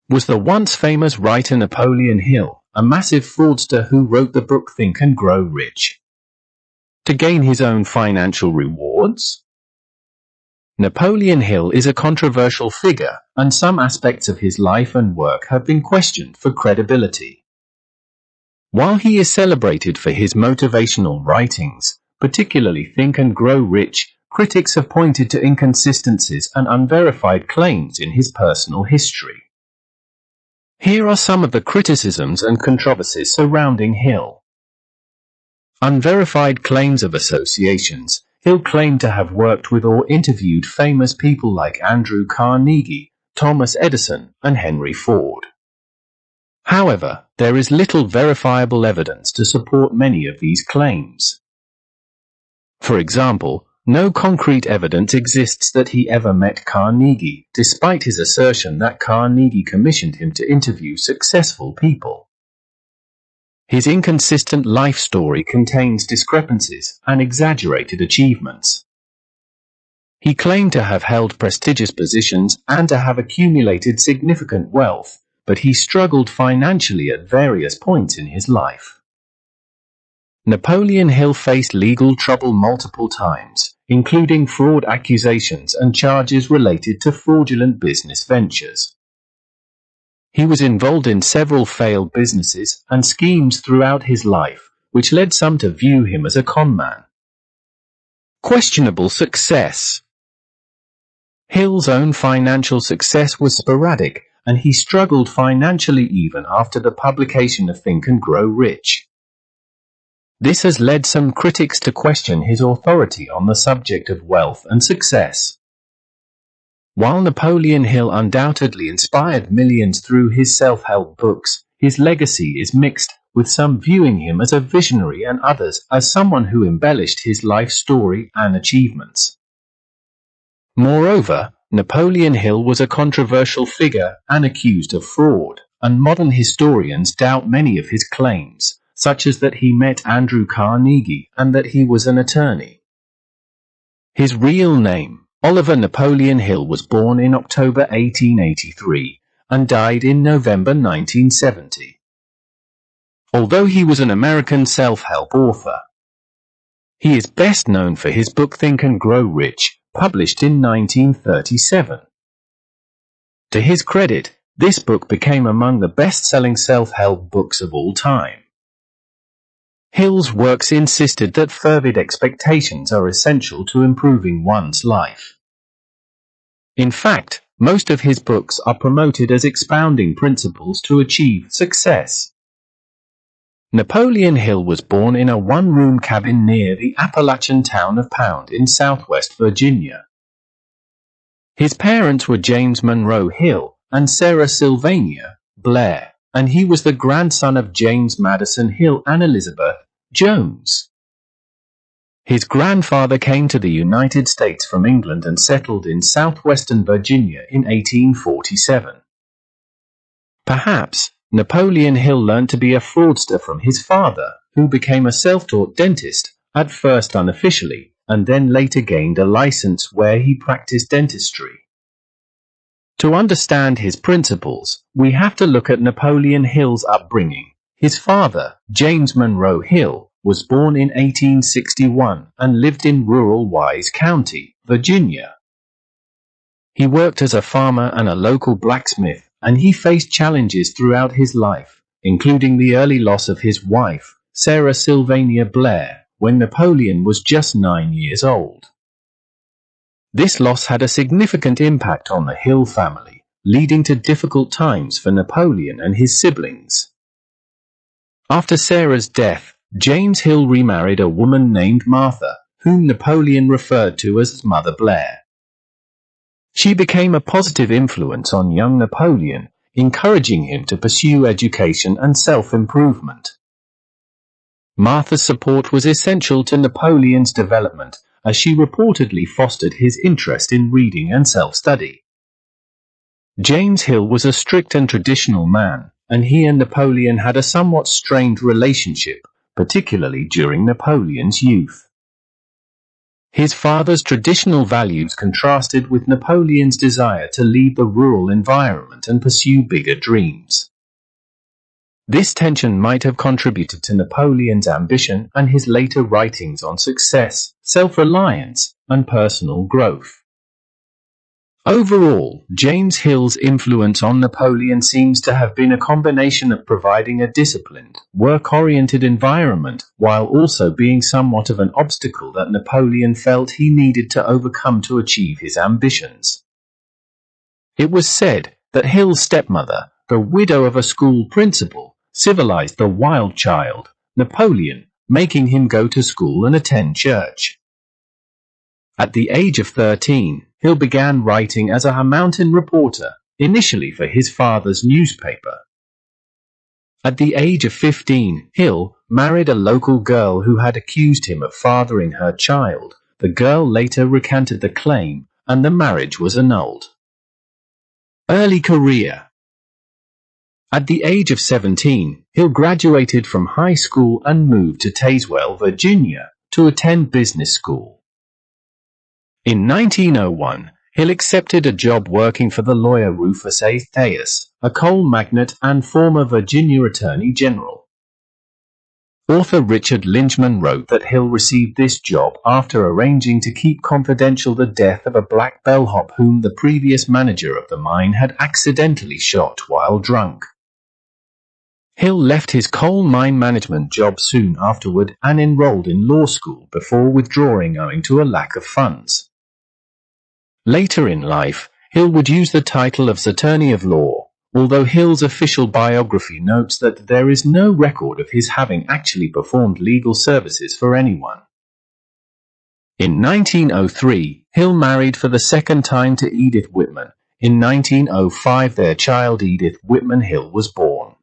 was the once famous writer Napoleon Hill, a massive fraudster who wrote the book Think and Grow Rich. To gain his own financial rewards? Napoleon Hill is a controversial figure, and some aspects of his life and work have been questioned for credibility. While he is celebrated for his motivational writings, particularly Think and Grow Rich, critics have pointed to inconsistencies and unverified claims in his personal history. Here are some of the criticisms and controversies surrounding Hill. Unverified claims of associations. Hill claimed to have worked with or interviewed famous people like Andrew Carnegie, Thomas Edison, and Henry Ford. However, there is little verifiable evidence to support many of these claims. For example, no concrete evidence exists that he ever met Carnegie, despite his assertion that Carnegie commissioned him to interview successful people. His inconsistent life story contains discrepancies and exaggerated achievements. He claimed to have held prestigious positions and to have accumulated significant wealth, but he struggled financially at various points in his life. Napoleon Hill faced legal trouble multiple times, including fraud accusations and charges related to fraudulent business ventures. He was involved in several failed businesses and schemes throughout his life, which led some to view him as a conman. Questionable success. Hill's own financial success was sporadic, and he struggled financially even after the publication of Think and Grow Rich. This has led some critics to question his authority on the subject of wealth and success. While Napoleon Hill undoubtedly inspired millions through his self-help books, his legacy is mixed, with some viewing him as a visionary and others as someone who embellished his life story and achievements. Moreover, Napoleon Hill was a controversial figure and accused of fraud, and modern historians doubt many of his claims, such as that he met Andrew Carnegie and that he was an attorney. His real name, Oliver Napoleon Hill, was born in October 1883 and died in November 1970. Although he was an American self-help author, he is best known for his book Think and Grow Rich, published in 1937. To his credit, this book became among the best-selling self-help books of all time. Hill's works insisted that fervid expectations are essential to improving one's life. In fact, most of his books are promoted as expounding principles to achieve success. Napoleon Hill was born in a one-room cabin near the Appalachian town of Pound in southwest Virginia. His parents were James Monroe Hill and Sarah Sylvania Blair, and he was the grandson of James Madison Hill and Elizabeth Jones. His grandfather came to the United States from England and settled in southwestern Virginia in 1847. Perhaps Napoleon Hill learned to be a fraudster from his father, who became a self-taught dentist, at first unofficially, and then later gained a license where he practiced dentistry. To understand his principles, we have to look at Napoleon Hill's upbringing. His father, James Monroe Hill, was born in 1861 and lived in rural Wise County, Virginia. He worked as a farmer and a local blacksmith, and he faced challenges throughout his life, including the early loss of his wife, Sarah Sylvania Blair, when Napoleon was just 9 years old. This loss had a significant impact on the Hill family, leading to difficult times for Napoleon and his siblings. After Sarah's death, James Hill remarried a woman named Martha, whom Napoleon referred to as Mother Blair. She became a positive influence on young Napoleon, encouraging him to pursue education and self-improvement. Martha's support was essential to Napoleon's development, as she reportedly fostered his interest in reading and self-study. James Hill was a strict and traditional man, and he and Napoleon had a somewhat strained relationship, particularly during Napoleon's youth. His father's traditional values contrasted with Napoleon's desire to leave the rural environment and pursue bigger dreams. This tension might have contributed to Napoleon's ambition and his later writings on success, self-reliance, and personal growth. Overall, James Hill's influence on Napoleon seems to have been a combination of providing a disciplined, work-oriented environment while also being somewhat of an obstacle that Napoleon felt he needed to overcome to achieve his ambitions. It was said that Hill's stepmother, the widow of a school principal, civilized the wild child, Napoleon, making him go to school and attend church. At the age of 13, Hill began writing as a mountain reporter, initially for his father's newspaper. At the age of 15, Hill married a local girl who had accused him of fathering her child. The girl later recanted the claim, and the marriage was annulled. Early career. At the age of 17, Hill graduated from high school and moved to Tazewell, Virginia, to attend business school. In 1901, Hill accepted a job working for the lawyer Rufus A. Thayus, a coal magnate and former Virginia Attorney General. Author Richard Lynchman wrote that Hill received this job after arranging to keep confidential the death of a black bellhop whom the previous manager of the mine had accidentally shot while drunk. Hill left his coal mine management job soon afterward and enrolled in law school before withdrawing owing to a lack of funds. Later in life, Hill would use the title of Attorney of Law, although Hill's official biography notes that there is no record of his having actually performed legal services for anyone. In 1903, Hill married for the second time to Edith Whitman. In 1905, their child Edith Whitman Hill was born.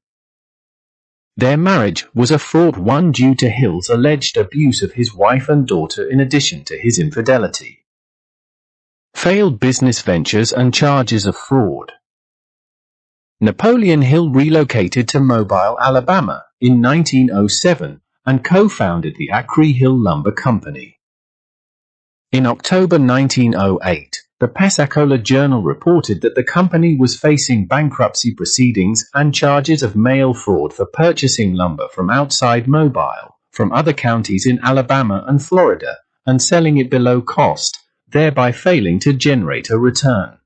Their marriage was a fraught one due to Hill's alleged abuse of his wife and daughter in addition to his infidelity. Failed business ventures and charges of fraud. Napoleon Hill relocated to Mobile, Alabama in 1907 and co-founded the Acre Hill Lumber Company. In October 1908, the Pensacola Journal reported that the company was facing bankruptcy proceedings and charges of mail fraud for purchasing lumber from outside Mobile, from other counties in Alabama and Florida, and selling it below cost, thereby failing to generate a return.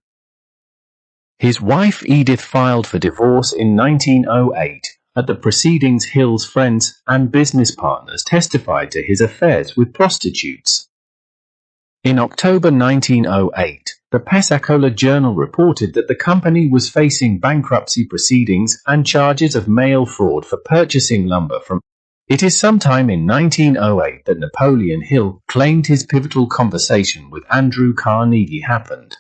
His wife Edith filed for divorce in 1908. At the proceedings, Hill's friends and business partners testified to his affairs with prostitutes. In October 1908, the Pensacola Journal reported that the company was facing bankruptcy proceedings and charges of mail fraud for purchasing lumber from. It is sometime in 1908 that Napoleon Hill claimed his pivotal conversation with Andrew Carnegie happened.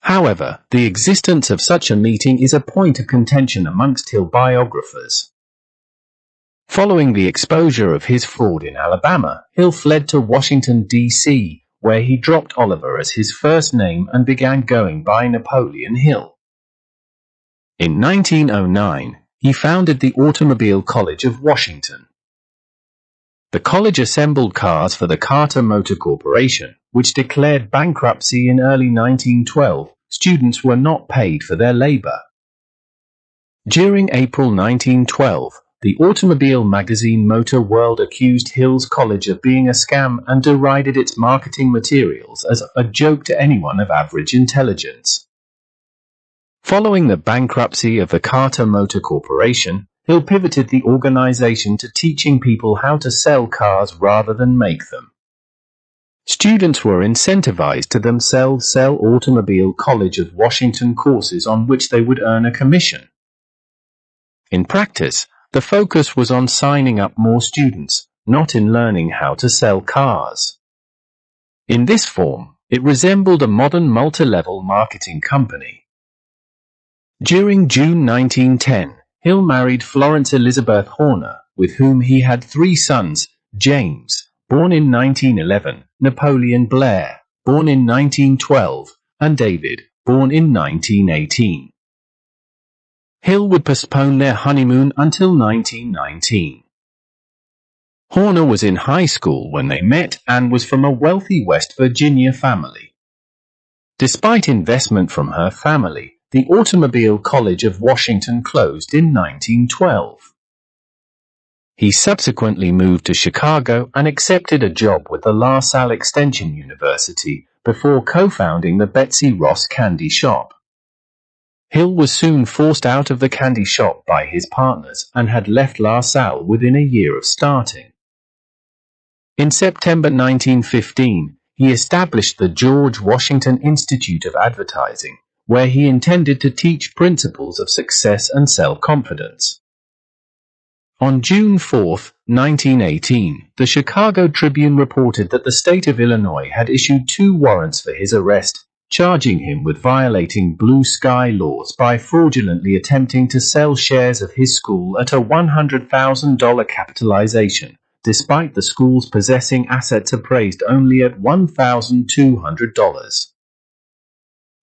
However, the existence of such a meeting is a point of contention amongst Hill biographers. Following the exposure of his fraud in Alabama, Hill fled to Washington, D.C., where he dropped Oliver as his first name and began going by Napoleon Hill. In 1909, he founded the Automobile College of Washington. The college assembled cars for the Carter Motor Corporation, which declared bankruptcy in early 1912. Students were not paid for their labor. During April 1912, the automobile magazine Motor World accused Hill's college of being a scam and derided its marketing materials as a joke to anyone of average intelligence. Following the bankruptcy of the Carter Motor Corporation, Hill pivoted the organization to teaching people how to sell cars rather than make them. Students were incentivized to themselves sell Automobile College of Washington courses on which they would earn a commission. In practice, the focus was on signing up more students, not in learning how to sell cars. In this form, it resembled a modern multi-level marketing company. During June 1910, Hill married Florence Elizabeth Horner, with whom he had 3 sons, James, born in 1911, Napoleon Blair, born in 1912, and David, born in 1918. Hill would postpone their honeymoon until 1919. Horner was in high school when they met and was from a wealthy West Virginia family. Despite investment from her family, the Automobile College of Washington closed in 1912. He subsequently moved to Chicago and accepted a job with the La Salle Extension University before co-founding the Betsy Ross Candy Shop. Hill was soon forced out of the candy shop by his partners and had left La Salle within a year of starting. In September 1915, he established the George Washington Institute of Advertising, where he intended to teach principles of success and self-confidence. On June 4, 1918, the Chicago Tribune reported that the state of Illinois had issued 2 warrants for his arrest, charging him with violating blue sky laws by fraudulently attempting to sell shares of his school at a $100,000 capitalization, despite the schools possessing assets appraised only at $1,200.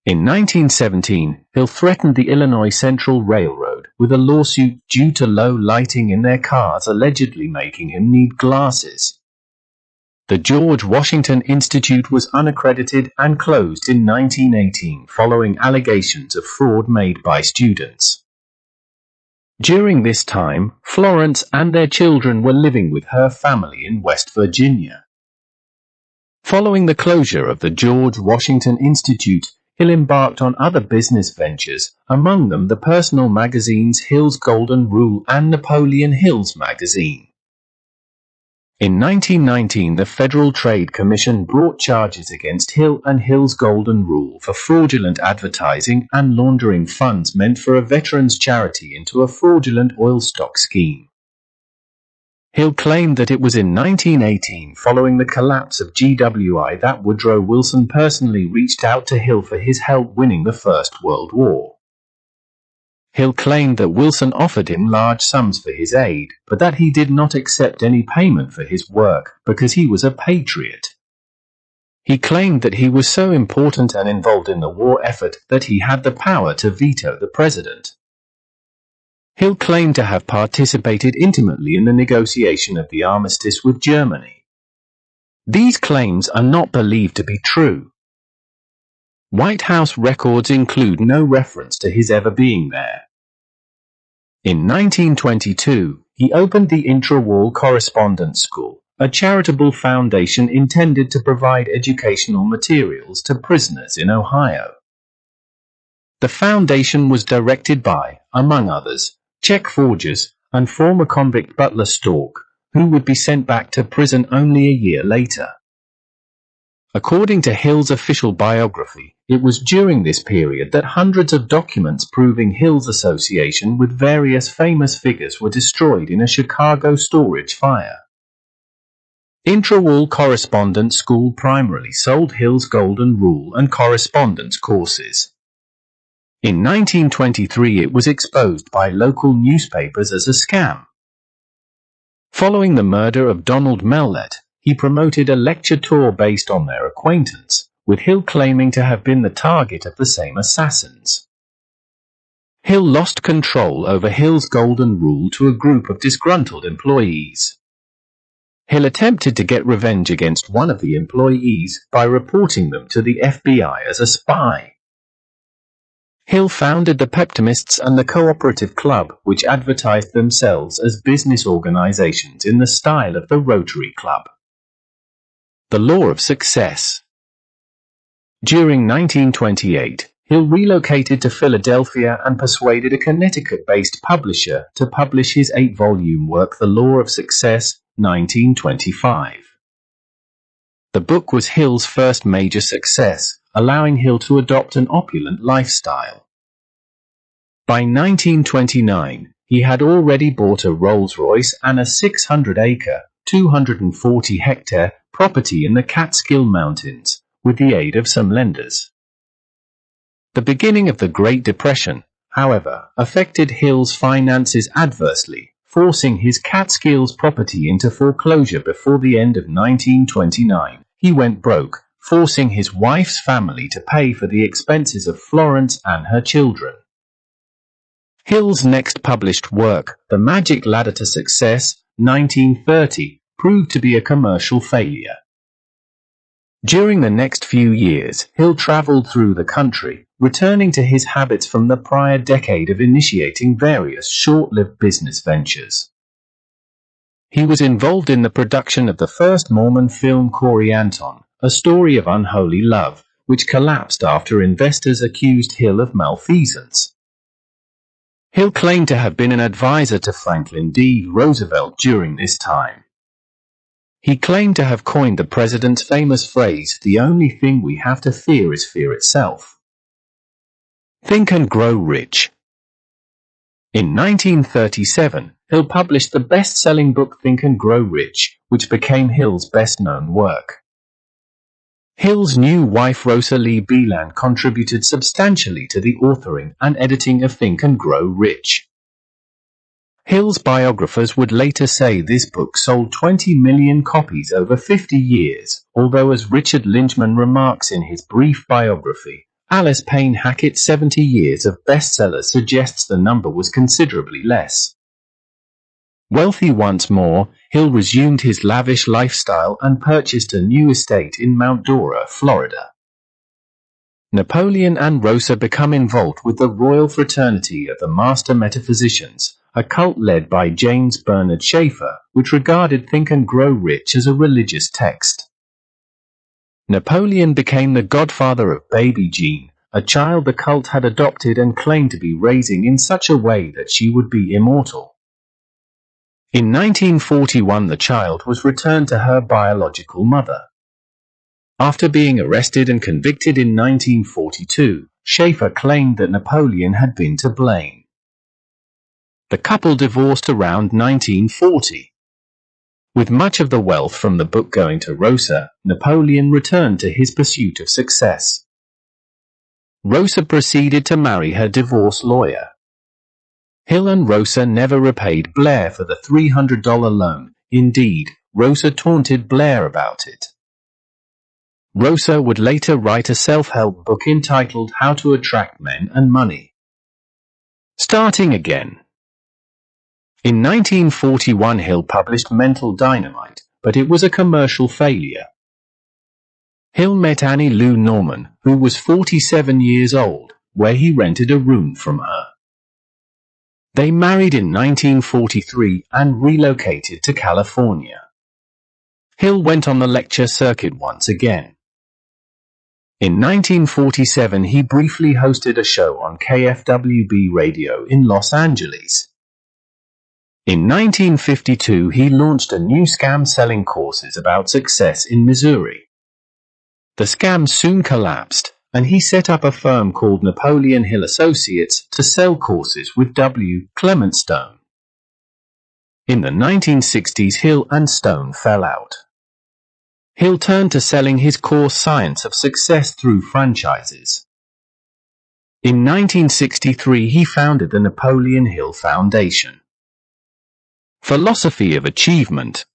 In 1917, Hill threatened the Illinois Central Railroad with a lawsuit due to low lighting in their cars allegedly making him need glasses. The George Washington Institute was unaccredited and closed in 1918 following allegations of fraud made by students. During this time, Florence and their children were living with her family in West Virginia. Following the closure of the George Washington Institute, Hill embarked on other business ventures, among them the personal magazines Hill's Golden Rule and Napoleon Hill's magazine. In 1919, the Federal Trade Commission brought charges against Hill and Hill's Golden Rule for fraudulent advertising and laundering funds meant for a veterans' charity into a fraudulent oil stock scheme. Hill claimed that it was in 1918, following the collapse of GWI, that Woodrow Wilson personally reached out to Hill for his help winning the First World War. Hill claimed that Wilson offered him large sums for his aid, but that he did not accept any payment for his work because he was a patriot. He claimed that he was so important and involved in the war effort that he had the power to veto the president. Hill claimed to have participated intimately in the negotiation of the armistice with Germany. These claims are not believed to be true. White House records include no reference to his ever being there. In 1922, he opened the Intra-Wall Correspondence School, a charitable foundation intended to provide educational materials to prisoners in Ohio. The foundation was directed by, among others, check forgers and former convict Butler Stork, who would be sent back to prison only a year later. According to Hill's official biography, it was during this period that hundreds of documents proving Hill's association with various famous figures were destroyed in a Chicago storage fire. Intra-Wall Correspondence School primarily sold Hill's Golden Rule and correspondence courses. In 1923, it was exposed by local newspapers as a scam. Following the murder of Donald Mellett, he promoted a lecture tour based on their acquaintance, with Hill claiming to have been the target of the same assassins. Hill lost control over Hill's Golden Rule to a group of disgruntled employees. Hill attempted to get revenge against one of the employees by reporting them to the FBI as a spy. Hill founded the Peptimists and the Cooperative Club, which advertised themselves as business organizations in the style of the Rotary Club. The Law of Success. During 1928, Hill relocated to Philadelphia and persuaded a Connecticut-based publisher to publish his 8-volume work, The Law of Success, 1925. The book was Hill's first major success, allowing Hill to adopt an opulent lifestyle. By 1929, he had already bought a Rolls-Royce and a 600-acre, 240-hectare property in the Catskill Mountains, with the aid of some lenders. The beginning of the Great Depression, however, affected Hill's finances adversely, forcing his Catskills property into foreclosure before the end of 1929. He went broke, forcing his wife's family to pay for the expenses of Florence and her children. Hill's next published work, The Magic Ladder to Success, 1930, proved to be a commercial failure. During the next few years, Hill traveled through the country, returning to his habits from the prior decade of initiating various short-lived business ventures. He was involved in the production of the first Mormon film Corianton, a story of unholy love, which collapsed after investors accused Hill of malfeasance. Hill claimed to have been an advisor to Franklin D. Roosevelt during this time. He claimed to have coined the president's famous phrase, "The only thing we have to fear is fear itself." Think and Grow Rich. In 1937, Hill published the best-selling book Think and Grow Rich, which became Hill's best-known work. Hill's new wife Rosa Lee Beeland contributed substantially to the authoring and editing of Think and Grow Rich. Hill's biographers would later say this book sold 20 million copies over 50 years, although as Richard Lynchman remarks in his brief biography, Alice Payne Hackett's 70 years of bestsellers suggests the number was considerably less. Wealthy once more, Hill resumed his lavish lifestyle and purchased a new estate in Mount Dora, Florida. Napoleon and Rosa become involved with the Royal Fraternity of the Master Metaphysicians, a cult led by James Bernard Schaeffer, which regarded Think and Grow Rich as a religious text. Napoleon became the godfather of baby Jean, a child the cult had adopted and claimed to be raising in such a way that she would be immortal. In 1941, the child was returned to her biological mother. After being arrested and convicted in 1942, Schaeffer claimed that Napoleon had been to blame. The couple divorced around 1940. With much of the wealth from the book going to Rosa, Napoleon returned to his pursuit of success. Rosa proceeded to marry her divorce lawyer. Hill and Rosa never repaid Blair for the $300 loan. Indeed, Rosa taunted Blair about it. Rosa would later write a self-help book entitled How to Attract Men and Money. Starting Again. In 1941, Hill published Mental Dynamite, but it was a commercial failure. Hill met Annie Lou Norman, who was 47 years old, where he rented a room from her. They married in 1943 and relocated to California. Hill went on the lecture circuit once again. In 1947, he briefly hosted a show on KFWB radio in Los Angeles. In 1952, he launched a new scam selling courses about success in Missouri. The scam soon collapsed, and he set up a firm called Napoleon Hill Associates to sell courses with W. Clement Stone. In the 1960s, Hill and Stone fell out. Hill turned to selling his course Science of Success through franchises. In 1963, he founded the Napoleon Hill Foundation. Philosophy of Achievement.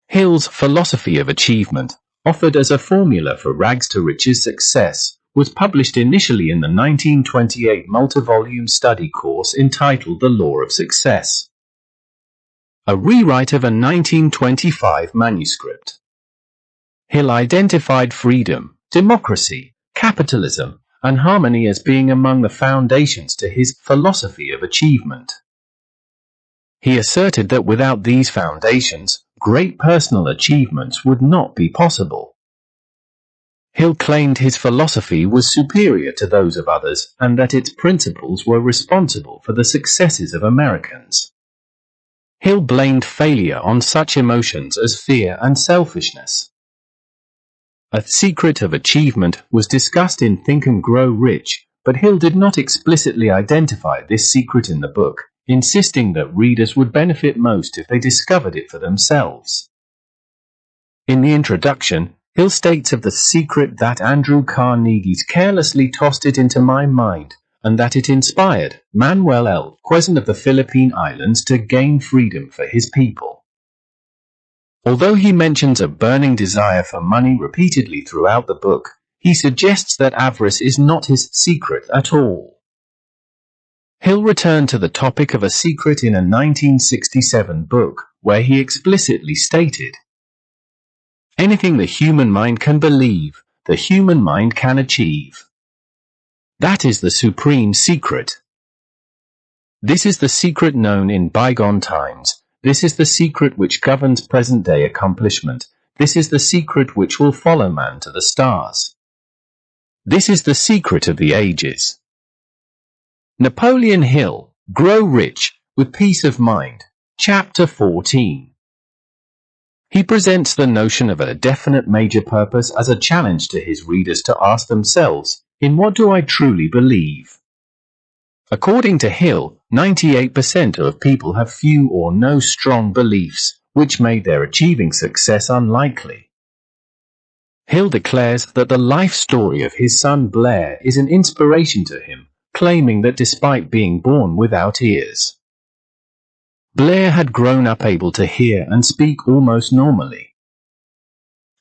Hill's Philosophy of Achievement, offered as a formula for rags to riches success, was published initially in the 1928 multi-volume study course entitled The Law of Success, a rewrite of a 1925 manuscript. Hill identified freedom, democracy, capitalism, and harmony as being among the foundations to his philosophy of achievement. He asserted that without these foundations, great personal achievements would not be possible. Hill claimed his philosophy was superior to those of others and that its principles were responsible for the successes of Americans. Hill blamed failure on such emotions as fear and selfishness. A secret of achievement was discussed in Think and Grow Rich, but Hill did not explicitly identify this secret in the book, insisting that readers would benefit most if they discovered it for themselves. In the introduction, Hill states of the secret that Andrew Carnegie's carelessly tossed it into my mind, and that it inspired Manuel L. Quezon of the Philippine Islands to gain freedom for his people. Although he mentions a burning desire for money repeatedly throughout the book, he suggests that avarice is not his secret at all. Hill returned to the topic of a secret in a 1967 book, where he explicitly stated, "Anything the human mind can believe, the human mind can achieve. That is the supreme secret. This is the secret known in bygone times. This is the secret which governs present-day accomplishment. This is the secret which will follow man to the stars. This is the secret of the ages." Napoleon Hill, Grow Rich with Peace of Mind, Chapter 14. He presents the notion of a definite major purpose as a challenge to his readers to ask themselves, in what do I truly believe? According to Hill, 98% of people have few or no strong beliefs, which made their achieving success unlikely. Hill declares that the life story of his son Blair is an inspiration to him, claiming that despite being born without ears, Blair had grown up able to hear and speak almost normally.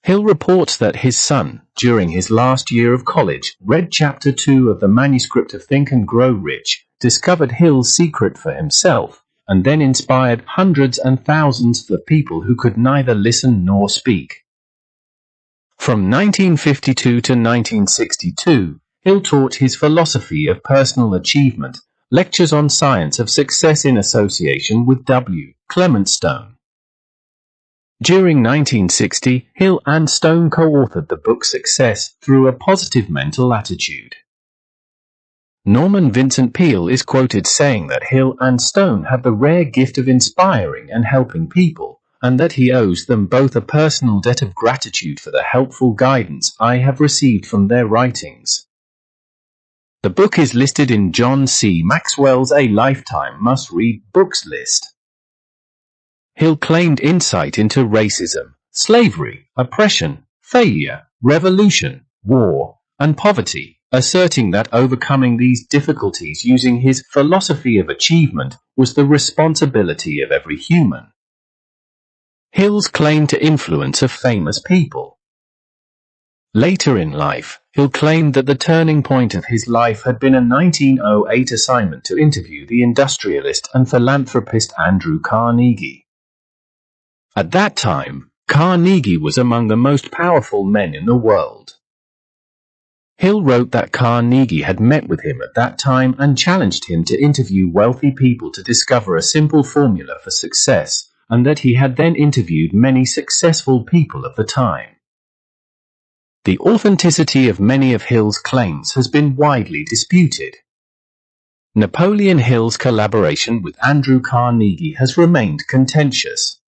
Hill reports that his son, during his last year of college, read Chapter 2 of the manuscript of Think and Grow Rich, discovered Hill's secret for himself, and then inspired hundreds and thousands of people who could neither listen nor speak. From 1952 to 1962, Hill taught his philosophy of personal achievement, lectures on science of success in association with W. Clement Stone. During 1960, Hill and Stone co-authored the book Success Through a Positive Mental Attitude. Norman Vincent Peale is quoted saying that Hill and Stone have the rare gift of inspiring and helping people, and that he owes them both a personal debt of gratitude for the helpful guidance I have received from their writings. The book is listed in John C. Maxwell's A Lifetime Must-Read Books list. Hill claimed insight into racism, slavery, oppression, failure, revolution, war, and poverty, asserting that overcoming these difficulties using his philosophy of achievement was the responsibility of every human. Hill's claim to influence of famous people. Later in life, Hill claimed that the turning point of his life had been a 1908 assignment to interview the industrialist and philanthropist Andrew Carnegie. At that time, Carnegie was among the most powerful men in the world. Hill wrote that Carnegie had met with him at that time and challenged him to interview wealthy people to discover a simple formula for success, and that he had then interviewed many successful people of the time. The authenticity of many of Hill's claims has been widely disputed. Napoleon Hill's collaboration with Andrew Carnegie has remained contentious.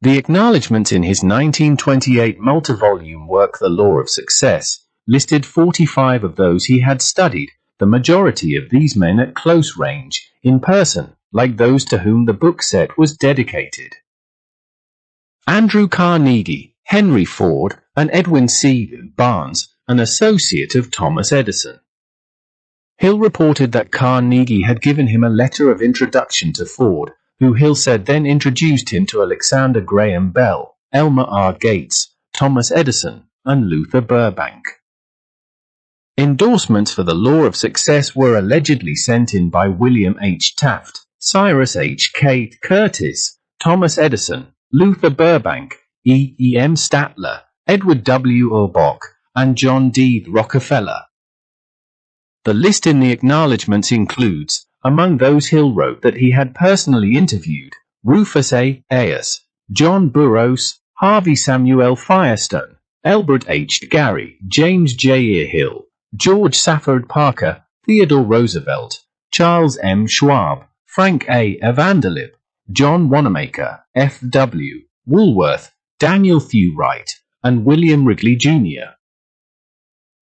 The acknowledgments in his 1928 multi-volume work The Law of Success listed 45 of those he had studied, the majority of these men at close range, in person, like those to whom the book set was dedicated. Andrew Carnegie, Henry Ford, and Edwin C. Barnes, an associate of Thomas Edison. Hill reported that Carnegie had given him a letter of introduction to Ford, who Hill said then introduced him to Alexander Graham Bell, Elmer R. Gates, Thomas Edison, and Luther Burbank. Endorsements for The Law of Success were allegedly sent in by William H. Taft, Cyrus H. K. Curtis, Thomas Edison, Luther Burbank, E. E. M. Statler, Edward W. Urbach, and John D. Rockefeller. The list in the acknowledgments includes, among those Hill wrote that he had personally interviewed, Rufus A. Ayers, John Burroughs, Harvey Samuel Firestone, Elbert H. Gary, James J. Hill, George Safford Parker, Theodore Roosevelt, Charles M. Schwab, Frank A. Vanderlip, John Wanamaker, F. W. Woolworth, Daniel Thew Wright, and William Wrigley Jr.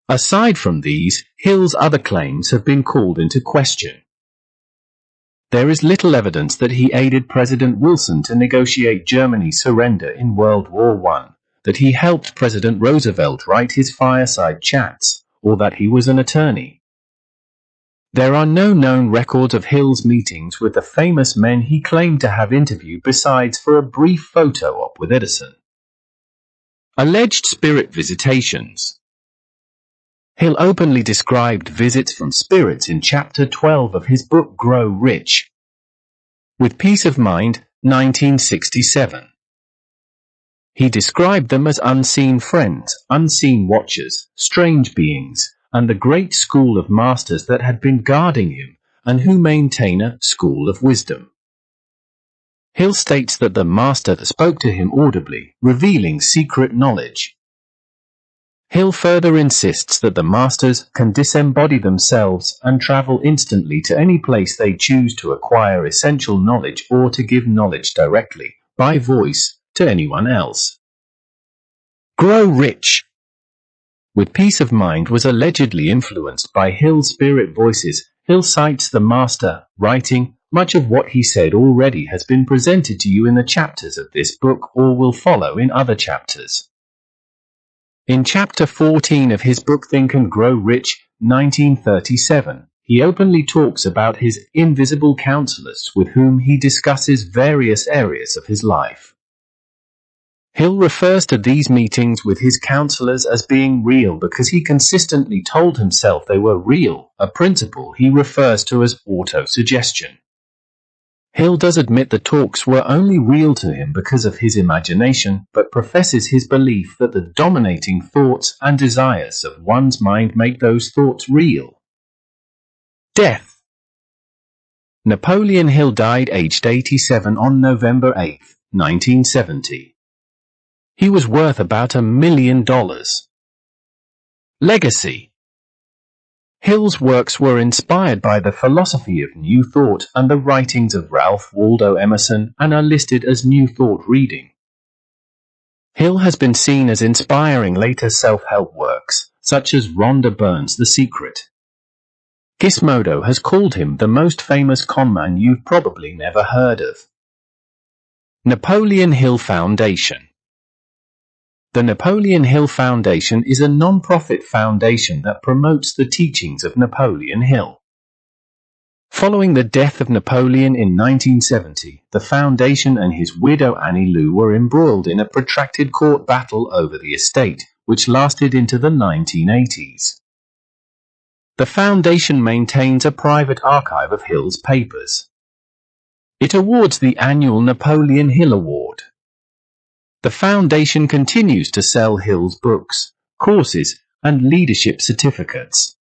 Aside from these, Hill's other claims have been called into question. There is little evidence that he aided President Wilson to negotiate Germany's surrender in World War I, that he helped President Roosevelt write his fireside chats, or that he was an attorney. There are no known records of Hill's meetings with the famous men he claimed to have interviewed besides for a brief photo op with Edison. Alleged spirit visitations. Hill openly described visits from spirits in Chapter 12 of his book Grow Rich. With Peace of Mind, 1967. He described them as unseen friends, unseen watchers, strange beings, and the great school of masters that had been guarding him, and who maintain a school of wisdom. Hill states that the master spoke to him audibly, revealing secret knowledge. Hill further insists that the masters can disembody themselves and travel instantly to any place they choose to acquire essential knowledge or to give knowledge directly, by voice, to anyone else. Grow rich. With peace of mind was allegedly influenced by Hill's spirit voices. Hill cites the master, writing, "Much of what he said already has been presented to you in the chapters of this book or will follow in other chapters." In chapter 14 of his book Think and Grow Rich, 1937, he openly talks about his invisible counselors with whom he discusses various areas of his life. Hill refers to these meetings with his counselors as being real because he consistently told himself they were real, a principle he refers to as autosuggestion. Hill does admit the talks were only real to him because of his imagination, but professes his belief that the dominating thoughts and desires of one's mind make those thoughts real. Death. Napoleon Hill died aged 87 on November 8, 1970. He was worth about $1 million. Legacy. Hill's works were inspired by the philosophy of New Thought and the writings of Ralph Waldo Emerson and are listed as New Thought reading. Hill has been seen as inspiring later self-help works, such as Rhonda Byrne's The Secret. Gizmodo has called him the most famous conman you've probably never heard of. Napoleon Hill Foundation. The Napoleon Hill Foundation is a non-profit foundation that promotes the teachings of Napoleon Hill. Following the death of Napoleon in 1970, the foundation and his widow Annie Lou were embroiled in a protracted court battle over the estate, which lasted into the 1980s. The foundation maintains a private archive of Hill's papers. It awards the annual Napoleon Hill Award. The foundation continues to sell Hill's books, courses, and leadership certificates.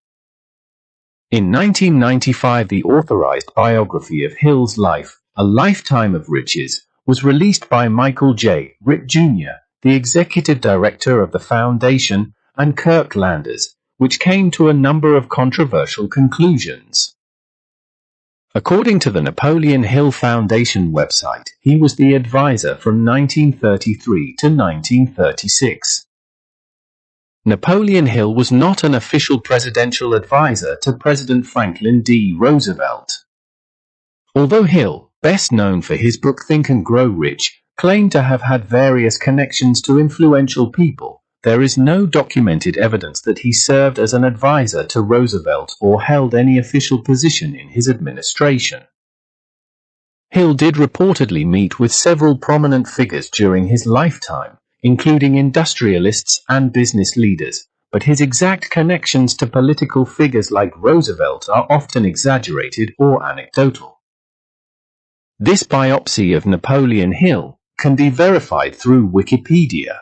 In 1995, the authorized biography of Hill's life, A Lifetime of Riches, was released by Michael J. Ritt Jr., the executive director of the foundation, and Kirk Landers, which came to a number of controversial conclusions. According to the Napoleon Hill Foundation website, he was the advisor from 1933 to 1936. Napoleon Hill was not an official presidential advisor to President Franklin D. Roosevelt. Although Hill, best known for his book Think and Grow Rich, claimed to have had various connections to influential people, there is no documented evidence that he served as an advisor to Roosevelt or held any official position in his administration. Hill did reportedly meet with several prominent figures during his lifetime, including industrialists and business leaders, but his exact connections to political figures like Roosevelt are often exaggerated or anecdotal. This biopsy of Napoleon Hill can be verified through Wikipedia.